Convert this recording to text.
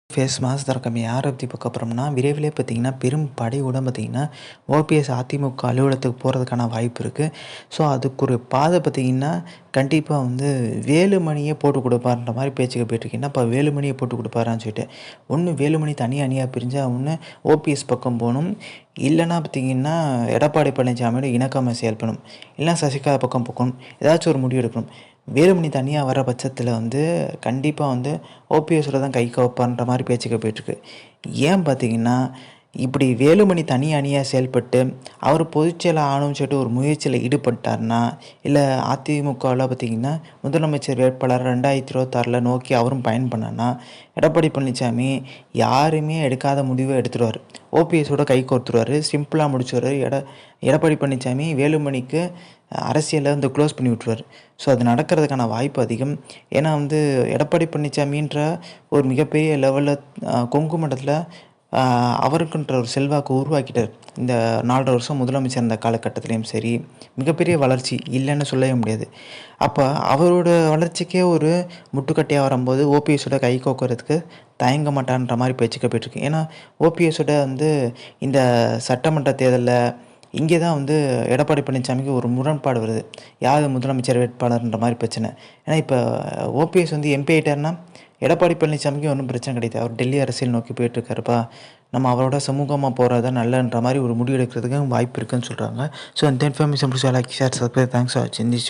Face mass திறக்கம் யார பத்தி பார்க்க போறோம்னா, விரைவிலே பார்த்தீங்கன்னா, பெரும் படையோட பார்த்தீங்கன்னா, ஓபிஎஸ் அதிமுக அலுவலகத்துக்கு போறதுக்கான வாய்ப்பு இருக்கு. ஸோ, அதுக்கு ஒரு பாதை பார்த்தீங்கன்னா, கண்டிப்பா வேலுமணியே போட்டு குடுப்பார்ன்ற மாரி பேச்சுக்கு போயிட்டுருக்கு. என்னப்பா வேலுமணிய போட்டு குடுப்பாரான்னு சொல்லிட்டு. ஒண்ணு வேலுமணி தனி அணியா பிரிஞ்சா, ஒண்ணு ஓபிஎஸ் பக்கம் போணும். இல்லன்னா பார்த்தீங்கன்னா, எடப்பாடி பழனிசாமியோட இணக்கமா செயல்படணும். இல்லன்னா சசிகலா பக்கம் போக்கணும். ஏதாச்சும் ஒரு முடிவு எடுக்கணும். வேலுமணி தனியா வர பட்சத்தில கண்டிப்பா ஓபிஎஸோட தான் கை கோப்பார்ன்ற மாரி பேச்சுக்கள் போயிட்டுருக்கு. ஏன் பார்த்தீங்கன்னா, இப்படி வேலுமணி தனி அணியா செயல்பட்டு, அவர் பொதுச்செயலா ஆகணும்னு சொல்லிட்டு ஒரு முயற்சியில ஈடுபட்டார்னா, இல்ல அதிமுகவுல பார்த்தீங்கன்னா, முதலமைச்சர் வேட்பாளர் 2026ல நோக்கி அவரும் பயணம் பண்ணார்னா, எடப்பாடி பழனிசாமி யாருமே எடுக்காத முடிவ எடுத்துருவாரு. ஓபிஎஸோட கை கோர்த்துருவாரு. சிம்பிளா முடிச்சுருவாரு. எடப்பாடி பழனிசாமி வேலுமணிக்கு அரசியல்ல க்ளோஸ் பண்ணி விட்டுருவாரு. ஸோ, அது நடக்கிறதுக்கான வாய்ப்பு அதிகம். ஏன்னா எடப்பாடி பழனிசாமின்ற ஒரு மிகப்பெரிய லெவல்ல கொங்கு மண்டலத்தில அ அவருக்குன்ற ஒரு செல்வாக்கு உருவாக்கிட்டாரு. இந்த 4 1/2 வருஷம் முதலமைச்சர் இருந்த காலகட்டத்திலயும் சரி, மிகப்பெரிய வளர்ச்சி இல்லன்னு சொல்லவே முடியாது. அப்ப அவரோட வளர்ச்சிக்கே ஒரு முட்டுக்கட்டையா வரும்போது, ஓபிஎஸோட கை கோர்க்கறதுக்கு தயங்க மாட்டார்ன்ற மாரி பேச்சுக்கள் போயிட்டுருக்கு. ஏன்னா, ஓபிஎஸோட இந்த சட்டமன்ற தேர்தல்ல இங்கே தான் எடப்பாடி பழனிசாமிக்கு ஒரு முரண்பாடு வருது. யார் முதலமைச்சர் வேட்பாளர்ன்ற மாரி பிரச்சனை. ஏன்னா, இப்ப ஓபிஎஸ் எம்பி ஆயிட்டாருன்னா, எடப்பாடி பழனிசாமிக்கு ஒண்ணும் பிரச்சனை கிடையாது. அவர் டெல்லி அரசியல் நோக்கி போயிட்டுருக்காருப்பா. நம்ம அவரோட சுமூகமா போறது தான் நல்லதுன்ற மாரி ஒரு முடிவு எடுக்கிறதுக்கு வாய்ப்பு இருக்குன்னு சொல்றாங்க. ஸோ, இந்த இன்ஃபர்மேஷன் பிடிச்சா like, share, subscribe. Thanks for வாட்சிங் திஸ் வீடியோ.